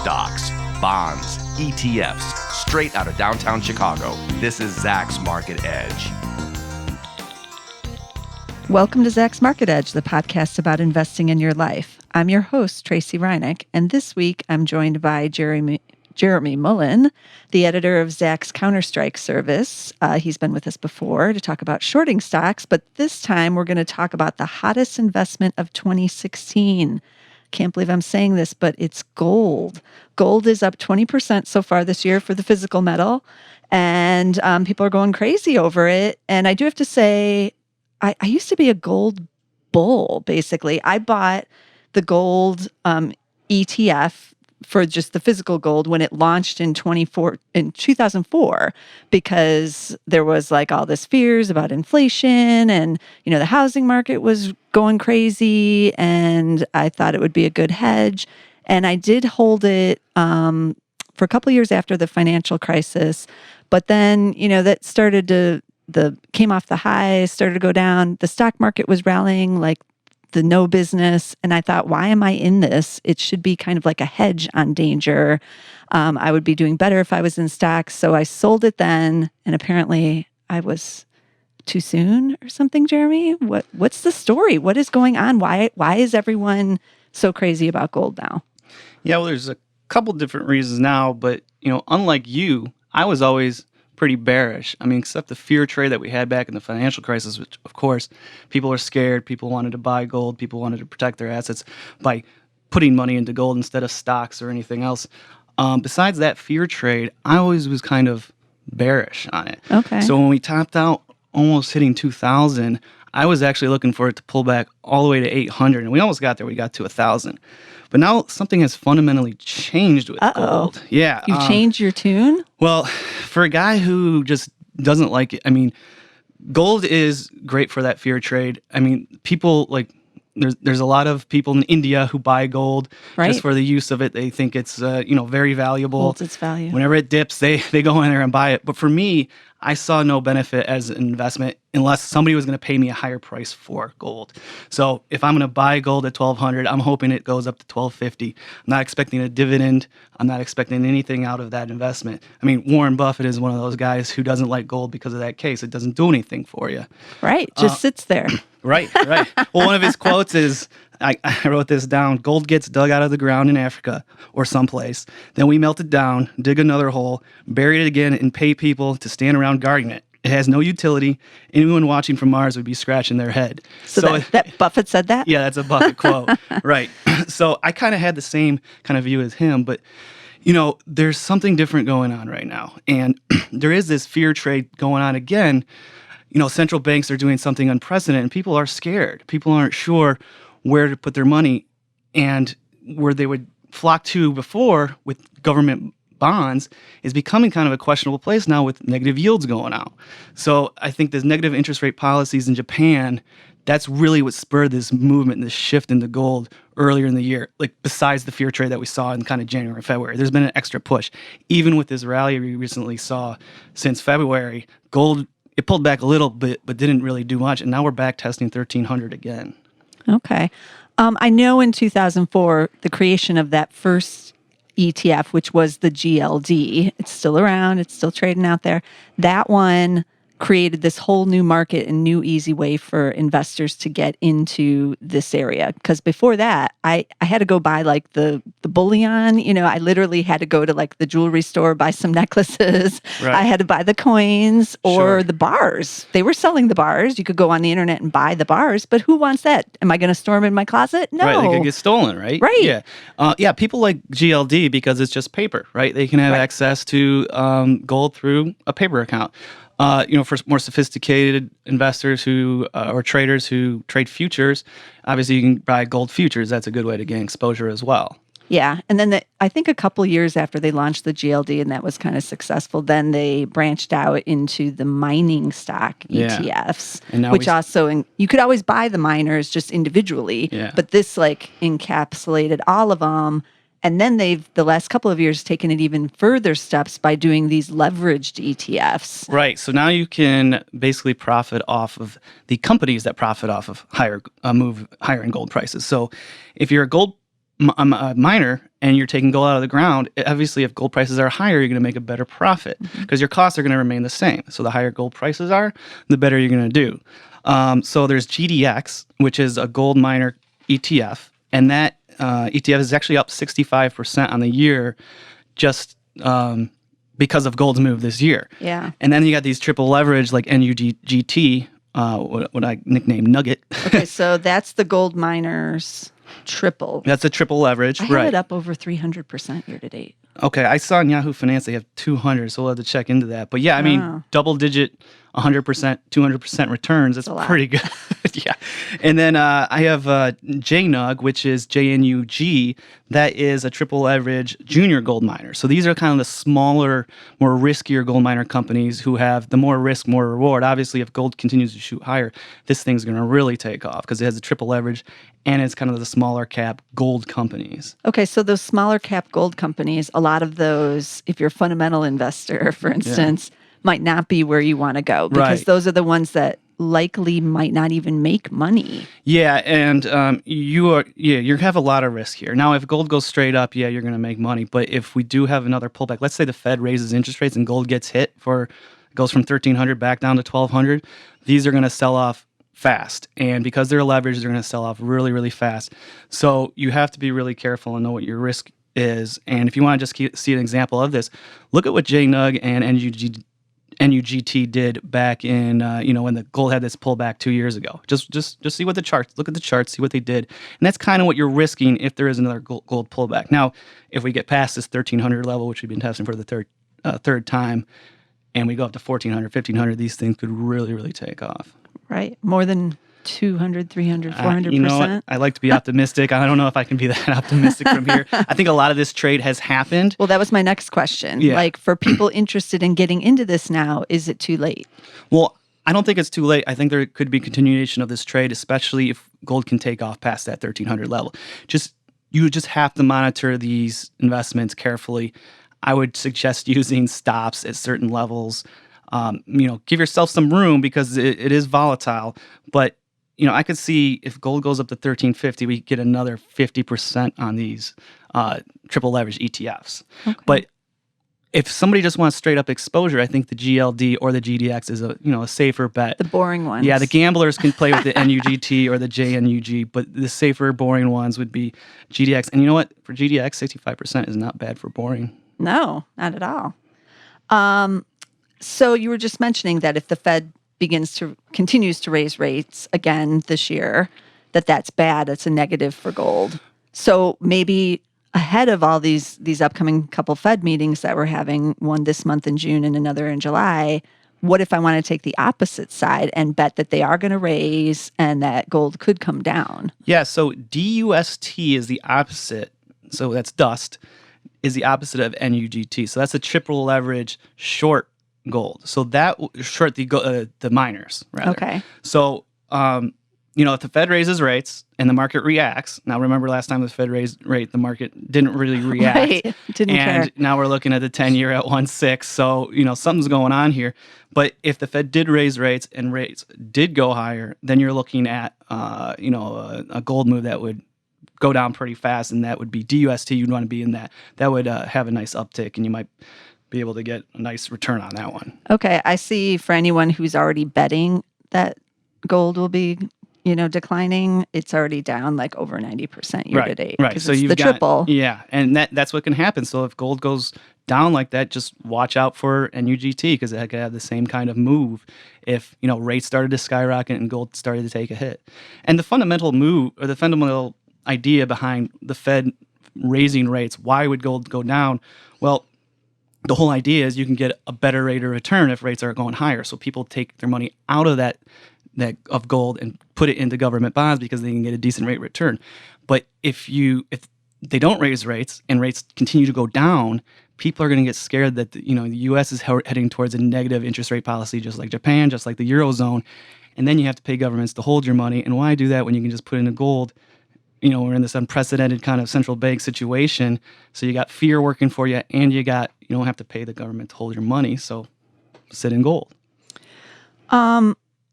stocks, bonds, ETFs, straight out of downtown Chicago. This is Zach's Market Edge. Welcome to Zach's Market Edge, the podcast about investing in your life. I'm your host, Tracey Reineck, and this week I'm joined by Jeremy Mullen, the editor of Zach's Counterstrike service. He's been with us before to talk about shorting stocks, but this time we're going to talk about the hottest investment of 2016. Can't believe I'm saying this, but it's gold. Gold is up 20% so far this year for the physical metal, and people are going crazy over it. And I do have to say, I used to be a gold bull, basically. I bought the gold ETF for just the physical gold when it launched in 2004, because there was like all this fears about inflation and, the housing market was going crazy, and I thought it would be a good hedge. And I did hold it for a couple of years after the financial crisis. But then, that started to came off the highs, started to go down. The stock market was rallying like the no business. And I thought, why am I in this? It should be kind of like a hedge on danger. I would be doing better if I was in stocks. So I sold it then. And apparently I was too soon or something, Jeremy. What's the story? What is going on? Why is everyone so crazy about gold now? Yeah, well, there's a couple different reasons now. But, unlike you, I was always pretty bearish. Except the fear trade that we had back in the financial crisis, which, of course, people are scared. People wanted to buy gold. People wanted to protect their assets by putting money into gold instead of stocks or anything else. Besides that fear trade, I always was kind of bearish on it. Okay. So when we topped out almost hitting 2,000, I was actually looking for it to pull back all the way to 800, and we almost got there. We got to 1,000. But now something has fundamentally changed with gold. Yeah. You've changed your tune? Well, for a guy who just doesn't like it, gold is great for that fear trade. People there's a lot of people in India who buy gold just for the use of it. They think it's very valuable. Holds its value. Whenever it dips, they go in there and buy it. But for me, I saw no benefit as an investment unless somebody was going to pay me a higher price for gold. So if I'm going to buy gold at $1,200, I'm hoping it goes up to $1,250. I'm not expecting a dividend. I'm not expecting anything out of that investment. Warren Buffett is one of those guys who doesn't like gold because of that case. It doesn't do anything for you. Right. Just sits there. Right. Well, one of his quotes is, I wrote this down: gold gets dug out of the ground in Africa or someplace. Then we melt it down, dig another hole, bury it again, and pay people to stand around guarding it. It has no utility. Anyone watching from Mars would be scratching their head. So that Buffett said that? Yeah, that's a Buffett quote. Right. So I kind of had the same kind of view as him, but there's something different going on right now. And there is this fear trade going on again. Central banks are doing something unprecedented, and people are scared. People aren't sure where to put their money, and where they would flock to before with government bonds is becoming kind of a questionable place now with negative yields going out. So I think there's negative interest rate policies in Japan. That's really what spurred this movement, this shift into gold earlier in the year. Like, besides the fear trade that we saw in kind of January and February, there's been an extra push. Even with this rally we recently saw since February, gold, it pulled back a little bit, but didn't really do much. And now we're back testing 1,300 again. Okay. I know in 2004, the creation of that first ETF, which was the GLD, it's still around, it's still trading out there. That one created this whole new market and new easy way for investors to get into this area. Because before that, I had to go buy like the bullion. I literally had to go to like the jewelry store, buy some necklaces. Right. I had to buy the coins or Sure. the bars. They were selling the bars. You could go on the internet and buy the bars, but who wants that? Am I going to store them in my closet? No. Right, they could get stolen, right? Right. Yeah. People like GLD because it's just paper, right? They can have access to gold through a paper account. For more sophisticated investors or traders who trade futures, obviously you can buy gold futures. That's a good way to gain exposure as well. Yeah. And then I think a couple years after they launched the GLD and that was kind of successful, then they branched out into the mining stock ETFs, which also, you could always buy the miners just individually, but this encapsulated all of them. And then they've, the last couple of years, taken it even further steps by doing these leveraged ETFs. Right. So now you can basically profit off of the companies that profit off of higher in gold prices. So if you're a gold miner and you're taking gold out of the ground, obviously if gold prices are higher, you're going to make a better profit because your costs are going to remain the same. So the higher gold prices are, the better you're going to do. So there's GDX, which is a gold miner ETF, and that ETF is actually up 65% on the year just because of gold's move this year. Yeah. And then you got these triple leverage like NUGT, what I nicknamed Nugget. Okay, so that's the gold miners triple. That's a triple leverage, I right? have it up over 300% year to date. Okay, I saw in Yahoo Finance they have 200, so we'll have to check into that. But yeah, I mean, double digit, 100%, 200% returns. That's pretty good. Yeah. And then I have JNUG, which is JNUG. That is a triple leverage junior gold miner. So these are kind of the smaller, more riskier gold miner companies who have the more risk, more reward. Obviously, if gold continues to shoot higher, this thing's going to really take off because it has a triple leverage and it's kind of the smaller cap gold companies. Okay, so those smaller cap gold companies, a lot of those, if you're a fundamental investor, for instance, might not be where you want to go because those are the ones that likely might not even make money. Yeah, and you have a lot of risk here. Now, if gold goes straight up, you're going to make money. But if we do have another pullback, let's say the Fed raises interest rates and gold gets hit goes from 1,300 back down to 1,200, these are going to sell off fast. And because they're leveraged, they're going to sell off really, really fast. So you have to be really careful and know what your risk is. And if you want to just see an example of this, look at what JNUG and NUGT did back in, when the gold had this pullback 2 years ago. Just see what the charts, look at the charts, see what they did. And that's kind of what you're risking if there is another gold pullback. Now, if we get past this 1,300 level, which we've been testing for the third time, and we go up to 1,400, 1,500, these things could really, really take off. Right. More than 200, 300, 400%. You know what? I like to be optimistic. I don't know if I can be that optimistic from here. I think a lot of this trade has happened. Well, that was my next question. Yeah. Like, for people interested in getting into this now, is it too late? Well, I don't think it's too late. I think there could be continuation of this trade, especially if gold can take off past that 1,300 level. You just have to monitor these investments carefully. I would suggest using stops at certain levels. Give yourself some room because it is volatile. But, I could see if gold goes up to 1,350, we get another 50% on these triple leverage ETFs. Okay. But if somebody just wants straight up exposure, I think the GLD or the GDX is a safer bet. The boring ones. Yeah, the gamblers can play with the NUGT or the JNUG, but the safer, boring ones would be GDX. And you know what? For GDX, 65% is not bad for boring. No, not at all. So you were just mentioning that if the Fed continues to raise rates again this year, that's bad. It's a negative for gold. So maybe ahead of all these upcoming couple Fed meetings that we're having, one this month in June and another in July, what if I want to take the opposite side and bet that they are going to raise and that gold could come down? Yeah, so DUST is the opposite. So that's dust, is the opposite of NUGT. So that's a triple leverage short gold. So that short the miners, rather. Okay. So, if the Fed raises rates and the market reacts, now remember last time the Fed raised rate, the market didn't really react. Right. Didn't care. And now we're looking at the 10-year at 1.6. So, something's going on here. But if the Fed did raise rates and rates did go higher, then you're looking at, a gold move that would go down pretty fast, and that would be DUST. You'd want to be in that. That would have a nice uptick, and you might be able to get a nice return on that one. Okay, I see. For anyone who's already betting that gold will be, declining, it's already down like over 90% year to date. Right. So you've got triple. Yeah, and that's what can happen. So if gold goes down like that, just watch out for NUGT because it could have the same kind of move if rates started to skyrocket and gold started to take a hit. And the fundamental move or the fundamental idea behind the Fed raising rates, why would gold go down? Well, the whole idea is you can get a better rate of return if rates are going higher. So people take their money out of that of gold and put it into government bonds because they can get a decent rate return. But if they don't raise rates and rates continue to go down, people are going to get scared that the U.S. is heading towards a negative interest rate policy, just like Japan, just like the Eurozone. And then you have to pay governments to hold your money. And why do that when you can just put it into gold? We're in this unprecedented kind of central bank situation. So you got fear working for you, and you don't have to pay the government to hold your money. So sit in gold.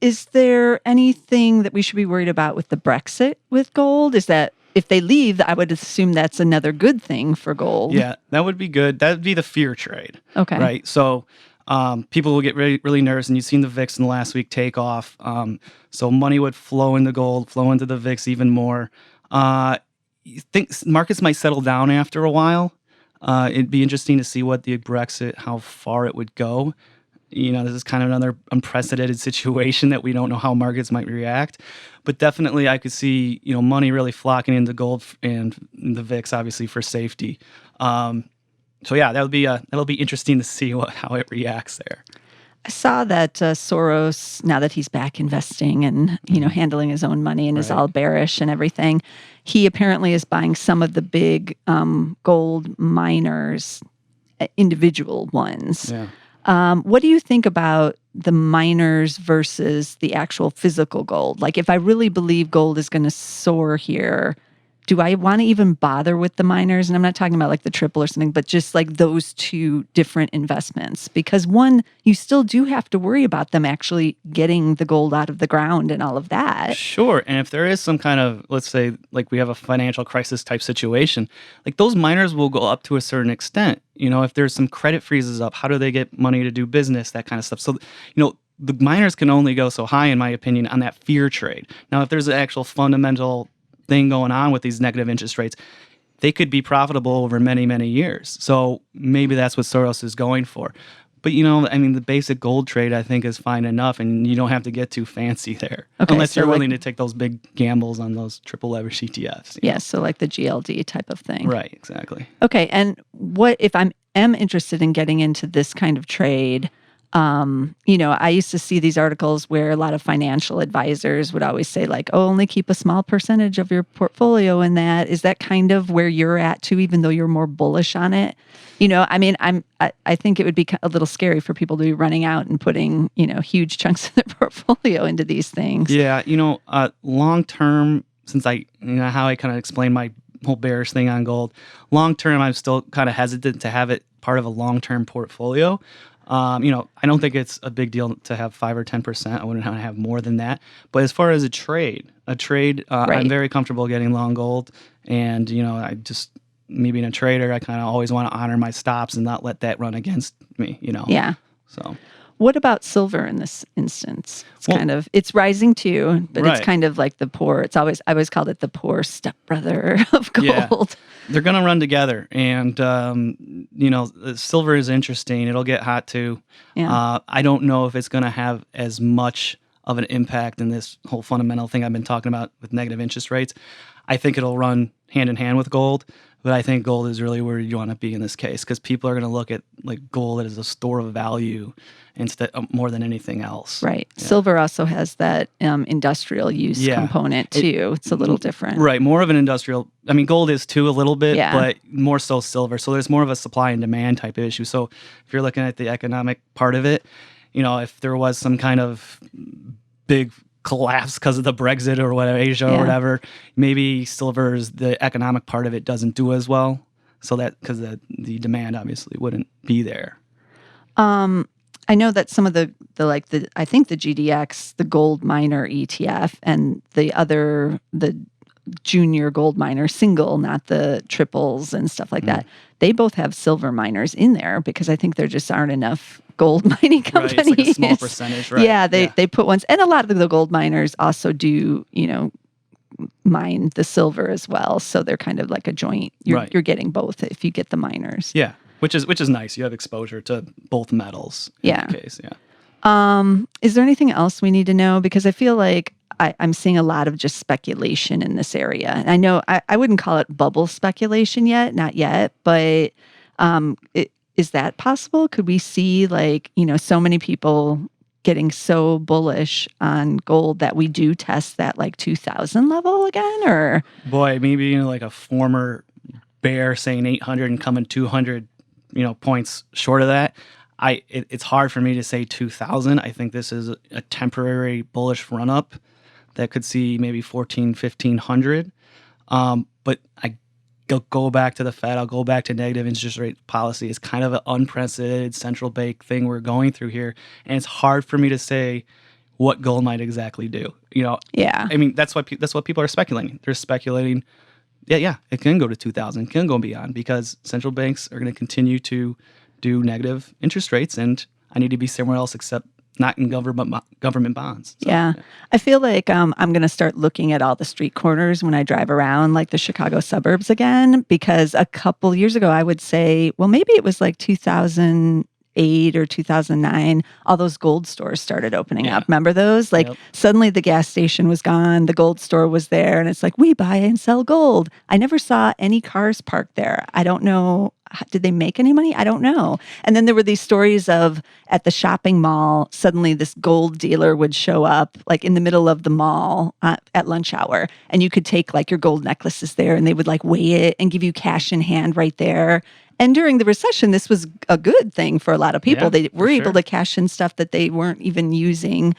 Is there anything that we should be worried about with the Brexit with gold? Is that if they leave, I would assume that's another good thing for gold. Yeah, that would be good. That would be the fear trade. Okay. Right. So people will get really, really nervous, and you've seen the VIX in the last week take off. So money would flow into gold, flow into the VIX even more. You think markets might settle down after a while. It'd be interesting to see what the Brexit, how far it would go. This is kind of another unprecedented situation that we don't know how markets might react. But definitely I could see, money really flocking into gold and the VIX, obviously, for safety. So yeah, that'll be interesting to see how it reacts there. I saw that Soros, now that he's back investing and handling his own money and is all bearish and everything, he apparently is buying some of the big gold miners, individual ones. Yeah. What do you think about the miners versus the actual physical gold? Like, if I really believe gold is going to soar here, do I want to even bother with the miners? And I'm not talking about like the triple or something, but just like those two different investments. Because one, you still do have to worry about them actually getting the gold out of the ground and all of that. Sure. And if there is some kind of, let's say, like we have a financial crisis type situation, like those miners will go up to a certain extent. If there's some credit freezes up, how do they get money to do business, that kind of stuff. So, the miners can only go so high, in my opinion, on that fear trade. Now, if there's an actual fundamental thing going on with these negative interest rates, they could be profitable over many, many years. So maybe that's what Soros is going for. But, the basic gold trade, I think, is fine enough, and you don't have to get too fancy there. Okay, unless you're willing to take those big gambles on those triple leverage ETFs. Yeah, so like the GLD type of thing. Right, exactly. Okay, and what if I am interested in getting into this kind of trade? I used to see these articles where a lot of financial advisors would always say like, oh, only keep a small percentage of your portfolio in that. Is that kind of where you're at too, even though you're more bullish on it? I think it would be a little scary for people to be running out and putting, huge chunks of their portfolio into these things. Yeah. Long term, since how I kind of explained my whole bearish thing on gold, long term, I'm still kind of hesitant to have it part of a long-term portfolio. I don't think it's a big deal to have 5 or 10%. I wouldn't want to have more than that. But as far as a trade, Right. I'm very comfortable getting long gold. And, I just, me being a trader, I kind of always want to honor my stops and not let that run against me, Yeah. So. What about silver in this instance? It's rising too, but Right. It's kind of like I always called it the poor stepbrother of gold. Yeah. They're going to run together. And, silver is interesting. It'll get hot too. Yeah. I don't know if it's going to have as much of an impact in this whole fundamental thing I've been talking about with negative interest rates. I think it'll run hand in hand with gold. But I think gold is really where you want to be in this case, because people are going to look at like gold as a store of value instead more than anything else. Right. Yeah. Silver also has that industrial use component too. It's a little different. Right. More of an industrial. Gold is too a little bit, Yeah. but more so silver. So there's more of a supply and demand type of issue. So if you're looking at the economic part of it, if there was some kind of big collapse because of the Brexit or whatever, Asia or whatever, maybe silver's the economic part of it doesn't do as well. So that because the demand obviously wouldn't be there. I know that some of the I think the GDX, the gold miner ETF, and the junior gold miner single, not the triples and stuff like that, they both have silver miners in there because I think there just aren't enough gold mining companies. Right, it's like a small percentage, right? Yeah, they put ones, and a lot of the gold miners also do, mine the silver as well. So they're kind of like a joint. You're getting both if you get the miners. Yeah, which is nice. You have exposure to both metals in that case. Yeah. Is there anything else we need to know? Because I feel like I'm seeing a lot of just speculation in this area. And I know I wouldn't call it bubble speculation yet, not yet, but is that possible? Could we see so many people getting so bullish on gold that we do test that 2000 level again? Or boy, maybe like a former bear saying 800 and coming 200, points short of that. It's hard for me to say 2000. I think this is a temporary bullish run up that could see maybe 1500. But I go back to the Fed. I'll go back to negative interest rate policy. It's kind of an unprecedented central bank thing we're going through here, and it's hard for me to say what gold might exactly do. Yeah. That's what people are speculating. They're speculating it can go to 2,000, can go beyond, because central banks are going to continue to do negative interest rates, and I need to be somewhere else except not in government bonds. So, yeah. I feel like I'm going to start looking at all the street corners when I drive around, like the Chicago suburbs again, because a couple years ago, I would say, well, maybe it was like 2008 or 2009, all those gold stores started opening up. Remember those? Like suddenly the gas station was gone, the gold store was there, and it's like, we buy and sell gold. I never saw any cars parked there. I don't know. Did they make any money? I don't know. And then there were these stories of at the shopping mall, suddenly this gold dealer would show up like in the middle of the mall at lunch hour. And you could take like your gold necklaces there and they would like weigh it and give you cash in hand right there. And during the recession, this was a good thing for a lot of people. They were able to cash in stuff that they weren't even using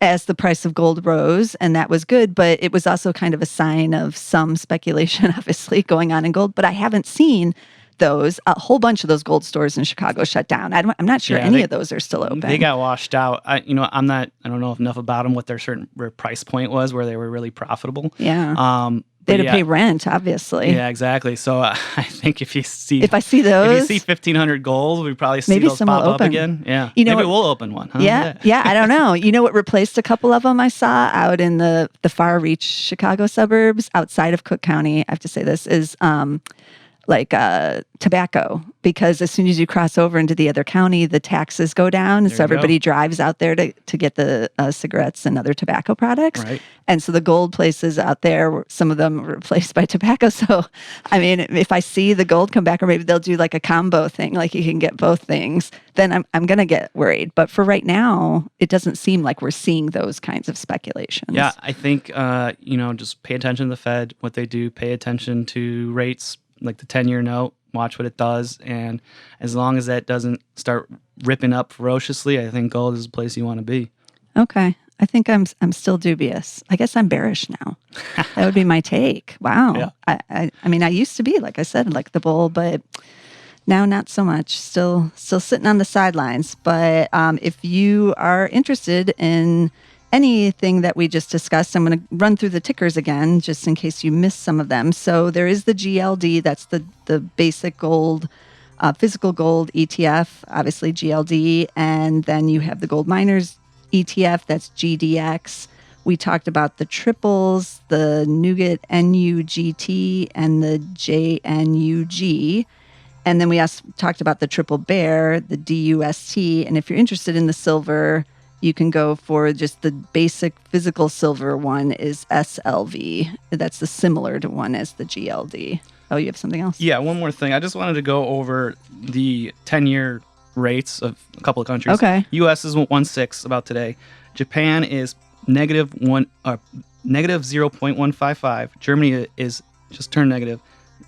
as the price of gold rose, and that was good, but it was also kind of a sign of some speculation, obviously, going on in gold. But I haven't seen those. A whole bunch of those gold stores in Chicago shut down. I'm not sure any of those are still open. They got washed out. I don't know enough about them, what their price point was, where they were really profitable. Yeah. They had to pay rent, obviously. Yeah, exactly. So I think if I see those, if you see 1,500 gold, we probably see those pop up again. Yeah, maybe we'll open one. Huh? Yeah. I don't know. You know what replaced a couple of them I saw out in the far reach Chicago suburbs outside of Cook County? I have to say this is tobacco, because as soon as you cross over into the other county, the taxes go down. So everybody drives out there to get the cigarettes and other tobacco products. Right. And so the gold places out there, some of them were replaced by tobacco. So, I mean, if I see the gold come back, or maybe they'll do like a combo thing, like you can get both things, then I'm going to get worried. But for right now, it doesn't seem like we're seeing those kinds of speculations. Yeah, I think, just pay attention to the Fed, what they do, pay attention to rates, like the 10-year note, watch what it does. And as long as that doesn't start ripping up ferociously, I think gold is the place you want to be. Okay. I think I'm still dubious. I guess I'm bearish now. That would be my take. Wow. Yeah. I mean, I used to be, like I said, like the bull, but now not so much. Still sitting on the sidelines. But if you are interested in anything that we just discussed, I'm going to run through the tickers again, just in case you missed some of them. So there is the GLD, that's the basic gold, physical gold ETF, obviously GLD. And then you have the gold miners ETF, that's GDX. We talked about the triples, the Nougat NUGT, and the JNUG. And then we also talked about the triple bear, the DUST. And if you're interested in the silver, you can go for just the basic physical silver one is SLV. That's the similar to one as the GLD. Oh, you have something else? Yeah, one more thing. I just wanted to go over the 10-year rates of a couple of countries. Okay. U.S. is 1.6 about today. Japan is negative 0.155. Germany is just turned negative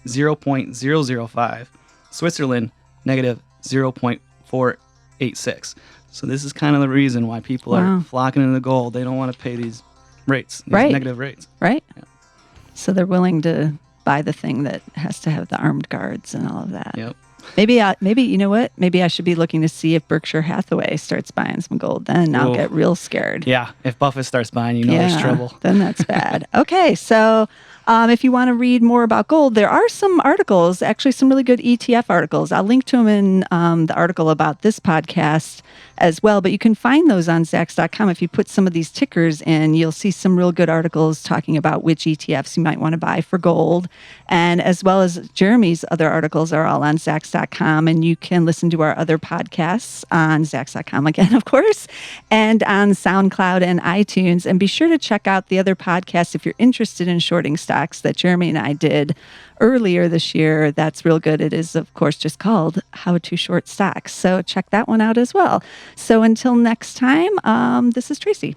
0.005. Switzerland negative 0.486. So this is kind of the reason why people are flocking into gold. They don't want to pay these rates, these negative rates. Right. Yeah. So they're willing to buy the thing that has to have the armed guards and all of that. Yep. Maybe you know what? Maybe I should be looking to see if Berkshire Hathaway starts buying some gold. Then I'll get real scared. Yeah. If Buffett starts buying, there's trouble. Then that's bad. Okay. So if you want to read more about gold, there are some articles, actually some really good ETF articles. I'll link to them in the article about this podcast as well. But you can find those on Zacks.com. If you put some of these tickers in, you'll see some real good articles talking about which ETFs you might want to buy for gold. And as well as Jeremy's other articles are all on Zacks.com. And you can listen to our other podcasts on Zacks.com again, of course, and on SoundCloud and iTunes. And be sure to check out the other podcasts if you're interested in shorting stocks that Jeremy and I did earlier this year. That's real good. It is, of course, just called How to Short Stocks. So check that one out as well. So until next time, this is Tracy.